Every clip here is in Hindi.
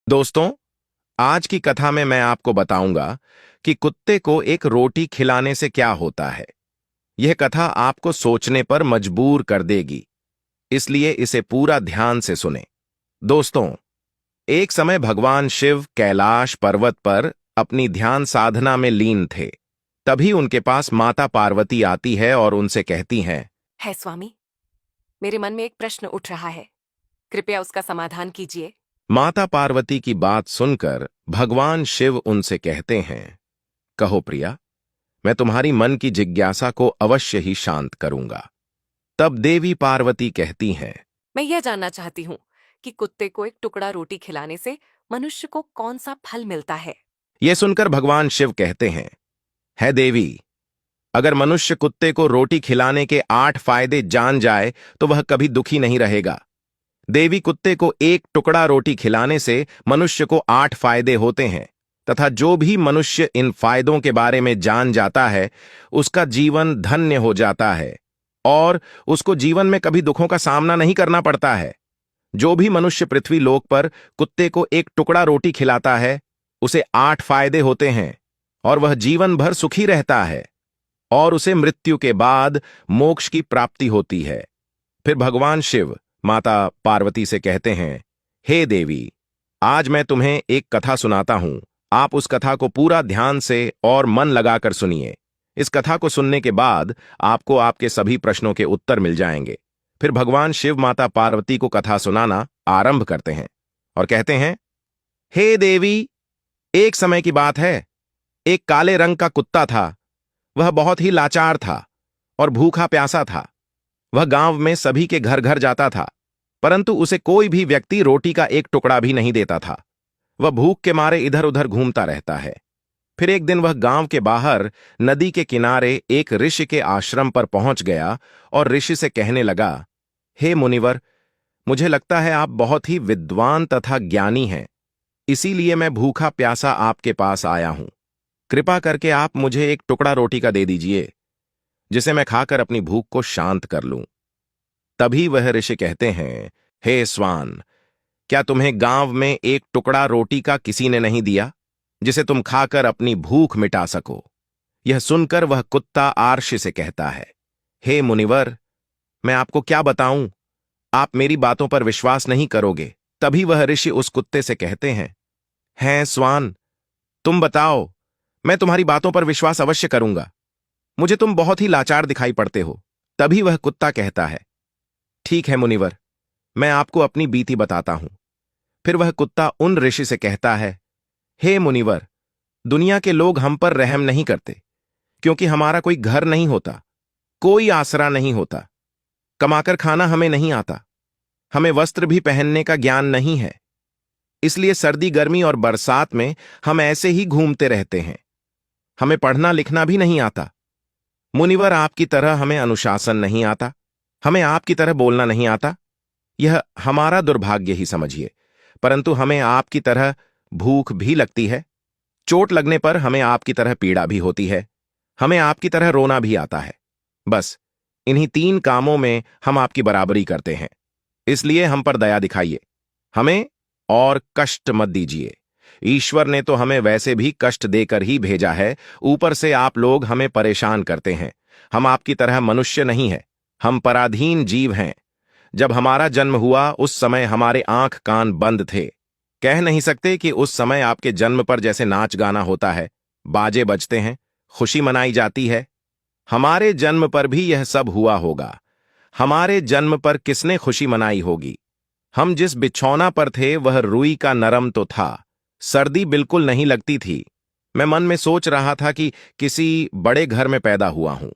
दोस्तों, आज की कथा में मैं आपको बताऊंगा कि कुत्ते को एक रोटी खिलाने से क्या होता है। यह कथा आपको सोचने पर मजबूर कर देगी, इसलिए इसे पूरा ध्यान से सुने। दोस्तों, एक समय भगवान शिव कैलाश पर्वत पर अपनी ध्यान साधना में लीन थे। तभी उनके पास माता पार्वती आती है और उनसे कहती हैं, है स्वामी, मेरे मन में एक प्रश्न उठ रहा है, कृपया उसका समाधान कीजिए। माता पार्वती की बात सुनकर भगवान शिव उनसे कहते हैं, कहो प्रिया, मैं तुम्हारी मन की जिज्ञासा को अवश्य ही शांत करूंगा। तब देवी पार्वती कहती हैं, मैं यह जानना चाहती हूँ कि कुत्ते को एक टुकड़ा रोटी खिलाने से मनुष्य को कौन सा फल मिलता है। यह सुनकर भगवान शिव कहते हैं, है देवी, अगर मनुष्य कुत्ते को रोटी खिलाने के 8 फायदे जान जाए तो वह कभी दुखी नहीं रहेगा। देवी, कुत्ते को एक टुकड़ा रोटी खिलाने से मनुष्य को 8 फायदे होते हैं तथा जो भी मनुष्य इन फायदों के बारे में जान जाता है उसका जीवन धन्य हो जाता है और उसको जीवन में कभी दुखों का सामना नहीं करना पड़ता है। जो भी मनुष्य पृथ्वी लोक पर कुत्ते को एक टुकड़ा रोटी खिलाता है उसे 8 फायदे होते हैं और वह जीवन भर सुखी रहता है और उसे मृत्यु के बाद मोक्ष की प्राप्ति होती है। फिर भगवान शिव माता पार्वती से कहते हैं, हे देवी, आज मैं तुम्हें एक कथा सुनाता हूं। आप उस कथा को पूरा ध्यान से और मन लगाकर सुनिए। इस कथा को सुनने के बाद आपको आपके सभी प्रश्नों के उत्तर मिल जाएंगे। फिर भगवान शिव माता पार्वती को कथा सुनाना आरंभ करते हैं और कहते हैं, हे देवी, एक समय की बात है, एक काले रंग का कुत्ता था। वह बहुत ही लाचार था और भूखा प्यासा था। वह गांव में सभी के घर घर जाता था, परंतु उसे कोई भी व्यक्ति रोटी का एक टुकड़ा भी नहीं देता था। वह भूख के मारे इधर उधर घूमता रहता है। फिर एक दिन वह गांव के बाहर नदी के किनारे एक ऋषि के आश्रम पर पहुंच गया और ऋषि से कहने लगा, हे मुनिवर, मुझे लगता है आप बहुत ही विद्वान तथा ज्ञानी हैं, इसीलिए मैं भूखा प्यासा आपके पास आया हूं। कृपा करके आप मुझे एक टुकड़ा रोटी का दे दीजिए, जिसे मैं खाकर अपनी भूख को शांत कर लूं। तभी वह ऋषि कहते हैं, हे स्वान, क्या तुम्हें गांव में एक टुकड़ा रोटी का किसी ने नहीं दिया जिसे तुम खाकर अपनी भूख मिटा सको? यह सुनकर वह कुत्ता आर्षि से कहता है, हे मुनिवर, मैं आपको क्या बताऊं, आप मेरी बातों पर विश्वास नहीं करोगे। तभी वह ऋषि उस कुत्ते से कहते हैं स्वान, तुम बताओ, मैं तुम्हारी बातों पर विश्वास अवश्य करूंगा। मुझे तुम बहुत ही लाचार दिखाई पड़ते हो। तभी वह कुत्ता कहता है, ठीक है मुनिवर, मैं आपको अपनी बीती बताता हूं। फिर वह कुत्ता उन ऋषि से कहता है, हे मुनिवर, दुनिया के लोग हम पर रहम नहीं करते, क्योंकि हमारा कोई घर नहीं होता, कोई आसरा नहीं होता, कमाकर खाना हमें नहीं आता, हमें वस्त्र भी पहनने का ज्ञान नहीं है। इसलिए सर्दी गर्मी और बरसात में हम ऐसे ही घूमते रहते हैं। हमें पढ़ना लिखना भी नहीं आता। मुनिवर, आपकी तरह हमें अनुशासन नहीं आता, हमें आपकी तरह बोलना नहीं आता। यह हमारा दुर्भाग्य ही समझिए, परंतु हमें आपकी तरह भूख भी लगती है। चोट लगने पर हमें आपकी तरह पीड़ा भी होती है। हमें आपकी तरह रोना भी आता है। बस इन्हीं 3 कामों में हम आपकी बराबरी करते हैं। इसलिए हम पर दया दिखाइए, हमें और कष्ट मत दीजिए। ईश्वर ने तो हमें वैसे भी कष्ट देकर ही भेजा है, ऊपर से आप लोग हमें परेशान करते हैं। हम आपकी तरह मनुष्य नहीं हैं, हम पराधीन जीव हैं। जब हमारा जन्म हुआ उस समय हमारे आंख कान बंद थे। कह नहीं सकते कि उस समय आपके जन्म पर जैसे नाच गाना होता है, बाजे बजते हैं, खुशी मनाई जाती है। हमारे जन्म पर भी यह सब हुआ होगा। हमारे जन्म पर किसने खुशी मनाई होगी? हम जिस बिछौना पर थे वह रुई का नरम तो था, सर्दी बिल्कुल नहीं लगती थी। मैं मन में सोच रहा था कि किसी बड़े घर में पैदा हुआ हूं।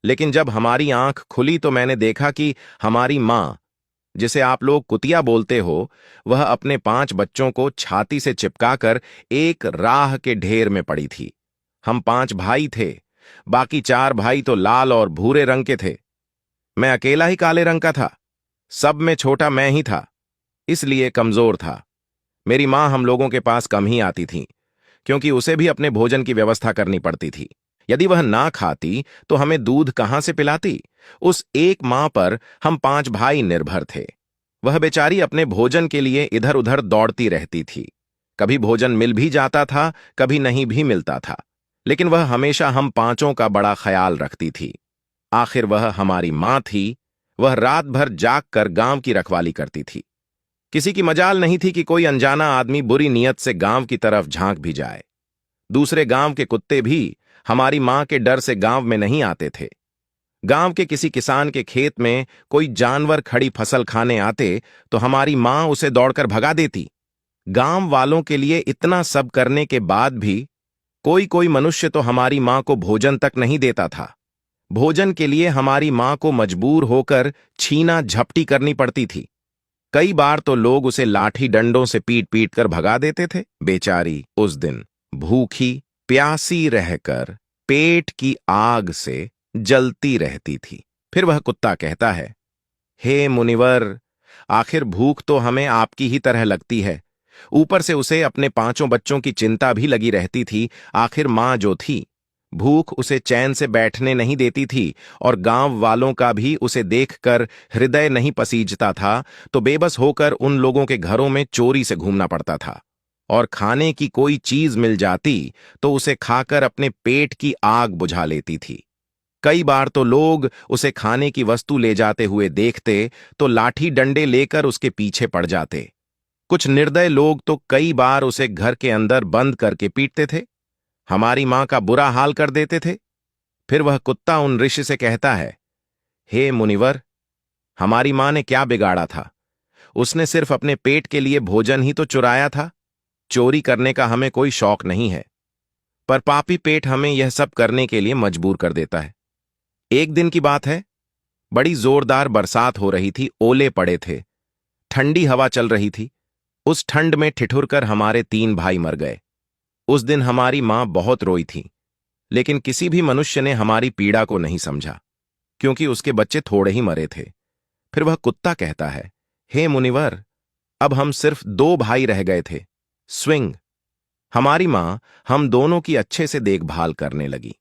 लेकिन जब हमारी आंख खुली तो मैंने देखा कि हमारी मां, जिसे आप लोग कुतिया बोलते हो, वह अपने 5 बच्चों को छाती से चिपकाकर एक राह के ढेर में पड़ी थी। हम 5 भाई थे, बाकी 4 भाई तो लाल और भूरे रंग के थे। मैं अकेला ही काले रंग का था। सब में छोटा मैं ही था, इसलिए कमजोर था। मेरी मां हम लोगों के पास कम ही आती थी, क्योंकि उसे भी अपने भोजन की व्यवस्था करनी पड़ती थी। यदि वह ना खाती तो हमें दूध कहां से पिलाती? उस एक मां पर हम 5 भाई निर्भर थे। वह बेचारी अपने भोजन के लिए इधर उधर दौड़ती रहती थी। कभी भोजन मिल भी जाता था, कभी नहीं भी मिलता था, लेकिन वह हमेशा हम पांचों का बड़ा ख्याल रखती थी। आखिर वह हमारी मां थी। वह रात भर जाग कर गांव की रखवाली करती थी। किसी की मजाल नहीं थी कि कोई अनजाना आदमी बुरी नीयत से गांव की तरफ झांक भी जाए। दूसरे गांव के कुत्ते भी हमारी मां के डर से गांव में नहीं आते थे। गांव के किसी किसान के खेत में कोई जानवर खड़ी फसल खाने आते तो हमारी मां उसे दौड़कर भगा देती। गांव वालों के लिए इतना सब करने के बाद भी कोई कोई मनुष्य तो हमारी मां को भोजन तक नहीं देता था। भोजन के लिए हमारी मां को मजबूर होकर छीना झपटी करनी पड़ती थी। कई बार तो लोग उसे लाठी डंडों से पीट पीट कर भगा देते थे। बेचारी उस दिन भूखी प्यासी रहकर पेट की आग से जलती रहती थी। फिर वह कुत्ता कहता है, हे मुनिवर, आखिर भूख तो हमें आपकी ही तरह लगती है। ऊपर से उसे अपने पांचों बच्चों की चिंता भी लगी रहती थी। आखिर मां जो थी, भूख उसे चैन से बैठने नहीं देती थी और गांव वालों का भी उसे देखकर हृदय नहीं पसीजता था, तो बेबस होकर उन लोगों के घरों में चोरी से घूमना पड़ता था। और खाने की कोई चीज मिल जाती तो उसे खाकर अपने पेट की आग बुझा लेती थी। कई बार तो लोग उसे खाने की वस्तु ले जाते हुए देखते तो लाठी डंडे लेकर उसके पीछे पड़ जाते। कुछ निर्दय लोग तो कई बार उसे घर के अंदर बंद करके पीटते थे, हमारी मां का बुरा हाल कर देते थे। फिर वह कुत्ता उन ऋषि से कहता है, हे मुनिवर, हमारी मां ने क्या बिगाड़ा था? उसने सिर्फ अपने पेट के लिए भोजन ही तो चुराया था। चोरी करने का हमें कोई शौक नहीं है, पर पापी पेट हमें यह सब करने के लिए मजबूर कर देता है। एक दिन की बात है, बड़ी जोरदार बरसात हो रही थी, ओले पड़े थे, ठंडी हवा चल रही थी। उस ठंड में ठिठुरकर हमारे 3 भाई मर गए। उस दिन हमारी मां बहुत रोई थी, लेकिन किसी भी मनुष्य ने हमारी पीड़ा को नहीं समझा, क्योंकि उसके बच्चे थोड़े ही मरे थे। फिर वह कुत्ता कहता है, हे मुनिवर, अब हम सिर्फ 2 भाई रह गए थे। स्विंग। हमारी मां हम दोनों की अच्छे से देखभाल करने लगी।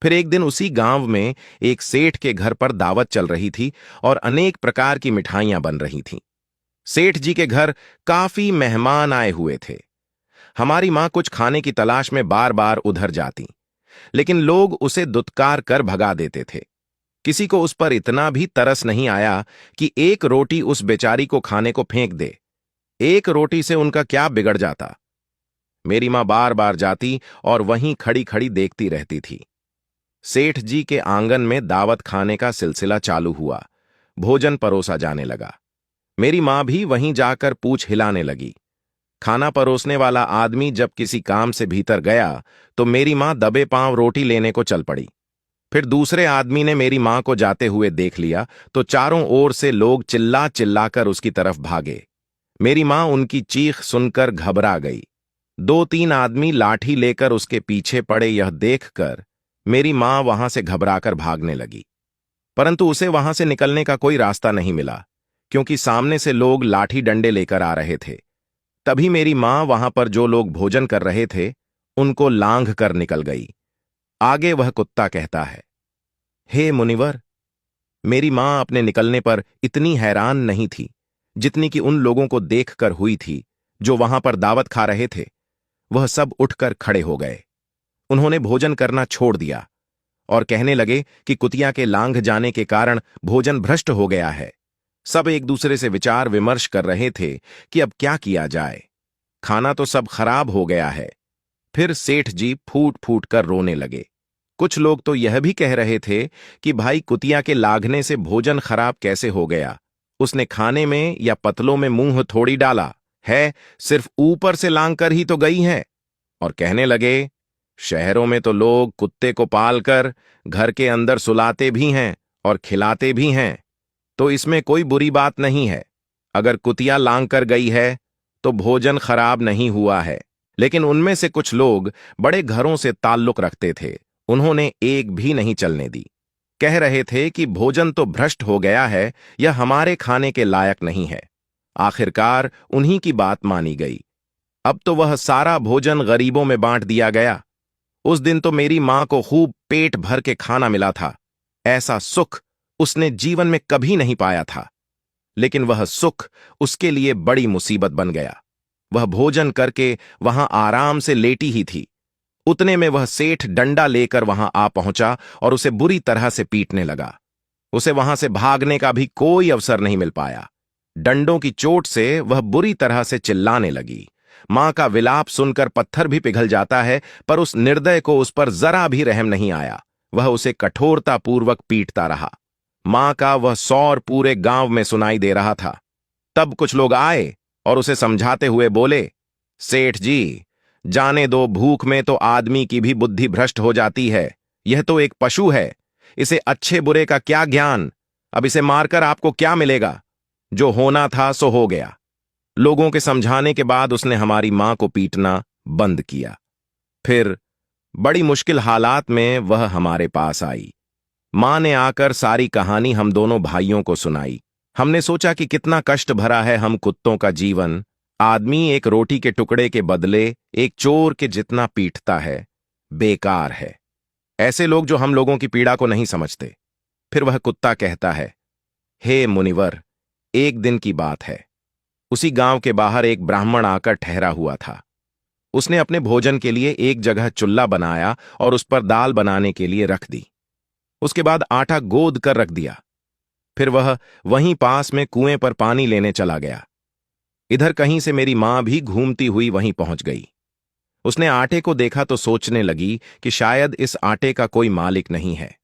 फिर एक दिन उसी गांव में एक सेठ के घर पर दावत चल रही थी और अनेक प्रकार की मिठाइयां बन रही थीं। सेठ जी के घर काफी मेहमान आए हुए थे। हमारी मां कुछ खाने की तलाश में बार बार उधर जाती, लेकिन लोग उसे दुत्कार कर भगा देते थे। किसी को उस पर इतना भी तरस नहीं आया कि एक रोटी उस बेचारी को खाने को फेंक दे। एक रोटी से उनका क्या बिगड़ जाता? मेरी मां बार बार जाती और वहीं खड़ी खड़ी देखती रहती थी। सेठ जी के आंगन में दावत खाने का सिलसिला चालू हुआ। भोजन परोसा जाने लगा। मेरी मां भी वहीं जाकर पूंछ हिलाने लगी। खाना परोसने वाला आदमी जब किसी काम से भीतर गया तो मेरी मां दबे पांव रोटी लेने को चल पड़ी। फिर दूसरे आदमी ने मेरी मां को जाते हुए देख लिया तो चारों ओर से लोग चिल्ला चिल्लाकर उसकी तरफ भागे। मेरी मां उनकी चीख सुनकर घबरा गई। 2-3 आदमी लाठी लेकर उसके पीछे पड़े, यह देखकर मेरी मां वहां से घबराकर भागने लगी। परंतु उसे वहां से निकलने का कोई रास्ता नहीं मिला, क्योंकि सामने से लोग लाठी डंडे लेकर आ रहे थे। तभी मेरी मां वहां पर जो लोग भोजन कर रहे थे उनको लांघ कर निकल गई। आगे वह कुत्ता कहता है, हे मुनिवर, मेरी मां अपने निकलने पर इतनी हैरान नहीं थी जितनी कि उन लोगों को देखकर हुई थी जो वहां पर दावत खा रहे थे। वह सब उठकर खड़े हो गए। उन्होंने भोजन करना छोड़ दिया और कहने लगे कि कुतिया के लांघ जाने के कारण भोजन भ्रष्ट हो गया है। सब एक दूसरे से विचार विमर्श कर रहे थे कि अब क्या किया जाए। खाना तो सब खराब हो गया है। फिर सेठ जी फूट फूट कर रोने लगे। कुछ लोग तो यह भी कह रहे थे कि भाई, कुतिया के लाघने से भोजन खराब कैसे हो गया? उसने खाने में या पतलों में मुंह थोड़ी डाला है, सिर्फ ऊपर से लांघ कर ही तो गई है। और कहने लगे, शहरों में तो लोग कुत्ते को पालकर घर के अंदर सुलाते भी हैं और खिलाते भी हैं, तो इसमें कोई बुरी बात नहीं है। अगर कुतिया लांघ कर गई है तो भोजन खराब नहीं हुआ है। लेकिन उनमें से कुछ लोग बड़े घरों से ताल्लुक रखते थे, उन्होंने एक भी नहीं चलने दी। कह रहे थे कि भोजन तो भ्रष्ट हो गया है, यह हमारे खाने के लायक नहीं है। आखिरकार उन्हीं की बात मानी गई। अब तो वह सारा भोजन गरीबों में बांट दिया गया। उस दिन तो मेरी मां को खूब पेट भर के खाना मिला था। ऐसा सुख उसने जीवन में कभी नहीं पाया था। लेकिन वह सुख उसके लिए बड़ी मुसीबत बन गया। वह भोजन करके वहां आराम से लेटी ही थी। उतने में वह सेठ डंडा लेकर वहां आ पहुंचा और उसे बुरी तरह से पीटने लगा। उसे वहां से भागने का भी कोई अवसर नहीं मिल पाया। डंडों की चोट से वह बुरी तरह से चिल्लाने लगी। मां का विलाप सुनकर पत्थर भी पिघल जाता है, पर उस निर्दय को उस पर जरा भी रहम नहीं आया। वह उसे कठोरतापूर्वक पीटता रहा। मां का वह सौर पूरे गांव में सुनाई दे रहा था। तब कुछ लोग आए और उसे समझाते हुए बोले, सेठ जी, जाने दो, भूख में तो आदमी की भी बुद्धि भ्रष्ट हो जाती है। यह तो एक पशु है, इसे अच्छे बुरे का क्या ज्ञान। अब इसे मारकर आपको क्या मिलेगा? जो होना था सो हो गया। लोगों के समझाने के बाद उसने हमारी मां को पीटना बंद किया। फिर बड़ी मुश्किल हालात में वह हमारे पास आई। मां ने आकर सारी कहानी हम दोनों भाइयों को सुनाई। हमने सोचा कि कितना कष्ट भरा है हम कुत्तों का जीवन। आदमी एक रोटी के टुकड़े के बदले एक चोर के जितना पीटता है, बेकार है। ऐसे लोग जो हम लोगों की पीड़ा को नहीं समझते। फिर वह कुत्ता कहता है, हे मुनिवर, एक दिन की बात है। उसी गांव के बाहर एक ब्राह्मण आकर ठहरा हुआ था। उसने अपने भोजन के लिए एक जगह चुल्ला बनाया और उस पर दाल बनाने के लिए रख दी। उसके बाद आटा गोद कर रख दिया। फिर वह वहीं पास में कुएं पर पानी लेने चला गया। इधर कहीं से मेरी मां भी घूमती हुई वहीं पहुंच गई। उसने आटे को देखा तो सोचने लगी कि शायद इस आटे का कोई मालिक नहीं है।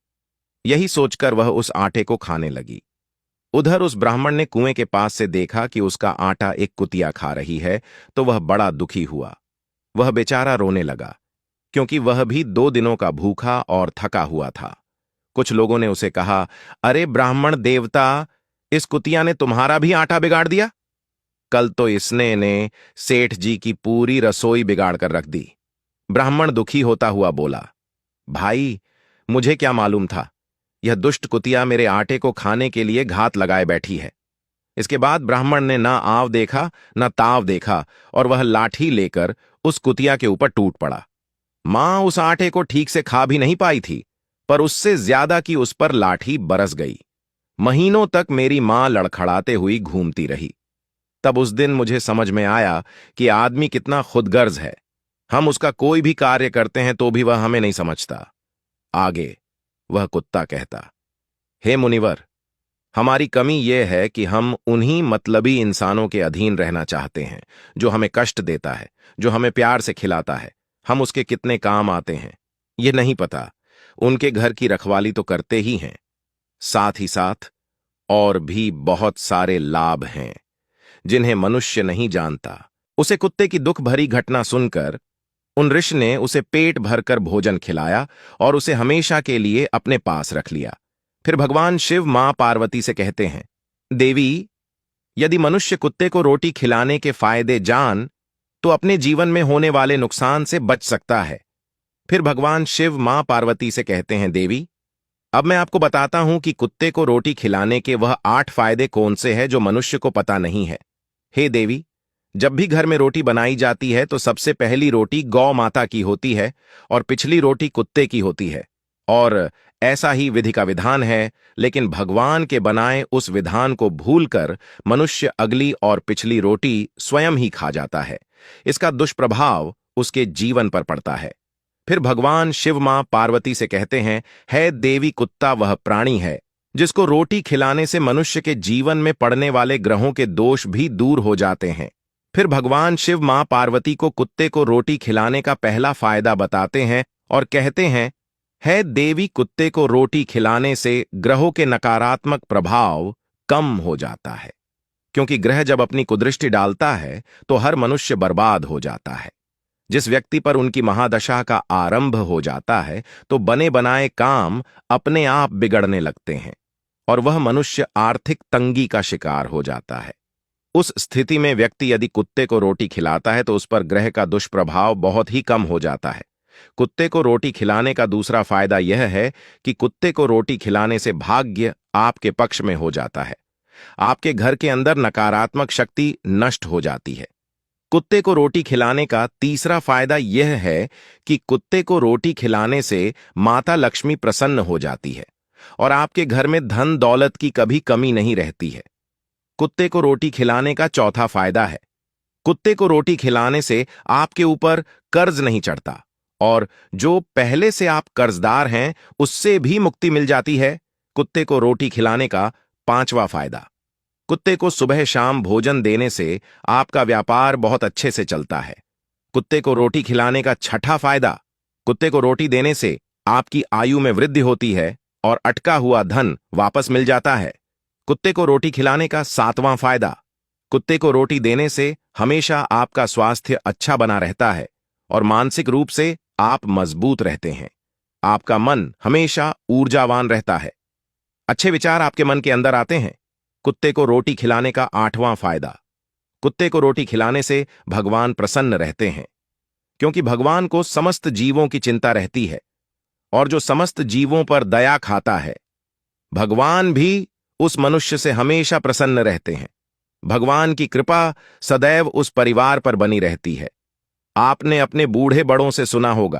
यही सोचकर वह उस आटे को खाने लगी। उधर उस ब्राह्मण ने कुएं के पास से देखा कि उसका आटा एक कुतिया खा रही है, तो वह बड़ा दुखी हुआ। वह बेचारा रोने लगा, क्योंकि वह भी 2 दिनों का भूखा और थका हुआ था। कुछ लोगों ने उसे कहा, अरे ब्राह्मण देवता, इस कुतिया ने तुम्हारा भी आटा बिगाड़ दिया। कल तो इसने ने सेठ जी की पूरी रसोई बिगाड़ कर रख दी। ब्राह्मण दुखी होता हुआ बोला, भाई, मुझे क्या मालूम था, यह दुष्ट कुतिया मेरे आटे को खाने के लिए घात लगाए बैठी है। इसके बाद ब्राह्मण ने ना आव देखा ना ताव देखा और वह लाठी लेकर उस कुतिया के ऊपर टूट पड़ा। मां उस आटे को ठीक से खा भी नहीं पाई थी, पर उससे ज्यादा की उस पर लाठी बरस गई। महीनों तक मेरी मां लड़खड़ाते हुई घूमती रही। तब उस दिन मुझे समझ में आया कि आदमी कितना खुदगर्ज है। हम उसका कोई भी कार्य करते हैं तो भी वह हमें नहीं समझता। आगे वह कुत्ता कहता, हे मुनिवर, हमारी कमी यह है कि हम उन्हीं मतलबी इंसानों के अधीन रहना चाहते हैं, जो हमें कष्ट देता है, जो हमें प्यार से खिलाता है। हम उसके कितने काम आते हैं ये नहीं पता। उनके घर की रखवाली तो करते ही हैं, साथ ही साथ और भी बहुत सारे लाभ हैं जिन्हें मनुष्य नहीं जानता। उसे कुत्ते की दुख भरी घटना सुनकर उन ऋषि ने उसे पेट भरकर भोजन खिलाया और उसे हमेशा के लिए अपने पास रख लिया। फिर भगवान शिव मां पार्वती से कहते हैं, देवी, यदि मनुष्य कुत्ते को रोटी खिलाने के फायदे जान तो अपने जीवन में होने वाले नुकसान से बच सकता है। फिर भगवान शिव मां पार्वती से कहते हैं, देवी, अब मैं आपको बताता हूं कि कुत्ते को रोटी खिलाने के वह 8 फायदे कौन से हैं जो मनुष्य को पता नहीं है। हे देवी, जब भी घर में रोटी बनाई जाती है तो सबसे पहली रोटी गौ माता की होती है और पिछली रोटी कुत्ते की होती है। और ऐसा ही विधि का विधान है, लेकिन भगवान के बनाए उस विधान को भूलकर मनुष्य अगली और पिछली रोटी स्वयं ही खा जाता है। इसका दुष्प्रभाव उसके जीवन पर पड़ता है। फिर भगवान शिव मां पार्वती से कहते हैं, है देवी, कुत्ता वह प्राणी है जिसको रोटी खिलाने से मनुष्य के जीवन में पड़ने वाले ग्रहों के दोष भी दूर हो जाते हैं। फिर भगवान शिव मां पार्वती को कुत्ते को रोटी खिलाने का पहला फायदा बताते हैं और कहते हैं, है देवी, कुत्ते को रोटी खिलाने से ग्रहों के नकारात्मक प्रभाव कम हो जाता है, क्योंकि ग्रह जब अपनी कुदृष्टि डालता है तो हर मनुष्य बर्बाद हो जाता है। जिस व्यक्ति पर उनकी महादशा का आरंभ हो जाता है तो बने बनाए काम अपने आप बिगड़ने लगते हैं और वह मनुष्य आर्थिक तंगी का शिकार हो जाता है। उस स्थिति में व्यक्ति यदि कुत्ते को रोटी खिलाता है तो उस पर ग्रह का दुष्प्रभाव बहुत ही कम हो जाता है। कुत्ते को रोटी खिलाने का दूसरा फायदा यह है कि कुत्ते को रोटी खिलाने से भाग्य आपके पक्ष में हो जाता है। आपके घर के अंदर नकारात्मक शक्ति नष्ट हो जाती है। कुत्ते को रोटी खिलाने का तीसरा फायदा यह है कि कुत्ते को रोटी खिलाने से माता लक्ष्मी प्रसन्न हो जाती है और आपके घर में धन दौलत की कभी कमी नहीं रहती है। कुत्ते को रोटी खिलाने का चौथा फायदा है, कुत्ते को रोटी खिलाने से आपके ऊपर कर्ज नहीं चढ़ता और जो पहले से आप कर्जदार हैं उससे भी मुक्ति मिल जाती है। कुत्ते को रोटी खिलाने का पांचवा फायदा। कुत्ते को सुबह शाम भोजन देने से आपका व्यापार बहुत अच्छे से चलता है। कुत्ते को रोटी खिलाने का छठा फायदा। कुत्ते को रोटी देने से आपकी आयु में वृद्धि होती है और अटका हुआ धन वापस मिल जाता है। कुत्ते को रोटी खिलाने का सातवां फायदा। कुत्ते को रोटी देने से हमेशा आपका स्वास्थ्य अच्छा बना रहता है और मानसिक रूप से आप मजबूत रहते हैं। आपका मन हमेशा ऊर्जावान रहता है। अच्छे विचार आपके मन के अंदर आते हैं। कुत्ते को रोटी खिलाने का आठवां फायदा। कुत्ते को रोटी खिलाने से भगवान प्रसन्न रहते हैं, क्योंकि भगवान को समस्त जीवों की चिंता रहती है और जो समस्त जीवों पर दया खाता है, भगवान भी उस मनुष्य से हमेशा प्रसन्न रहते हैं। भगवान की कृपा सदैव उस परिवार पर बनी रहती है। आपने अपने बूढ़े बड़ों से सुना होगा,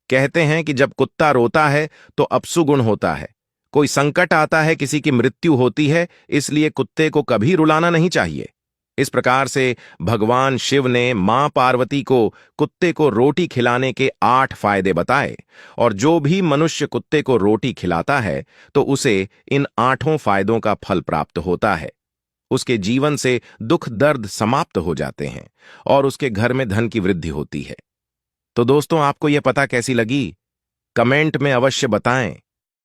कहते हैं कि जब कुत्ता रोता है तो अपशुगुण होता है, कोई संकट आता है, किसी की मृत्यु होती है, इसलिए कुत्ते को कभी रुलाना नहीं चाहिए। इस प्रकार से भगवान शिव ने मां पार्वती को कुत्ते को रोटी खिलाने के 8 फायदे बताए और जो भी मनुष्य कुत्ते को रोटी खिलाता है तो उसे इन 8 फायदों का फल प्राप्त होता है। उसके जीवन से दुख दर्द समाप्त हो जाते हैं और उसके घर में धन की वृद्धि होती है। तो दोस्तों, आपको यह पता कैसी लगी? कमेंट में अवश्य बताएं।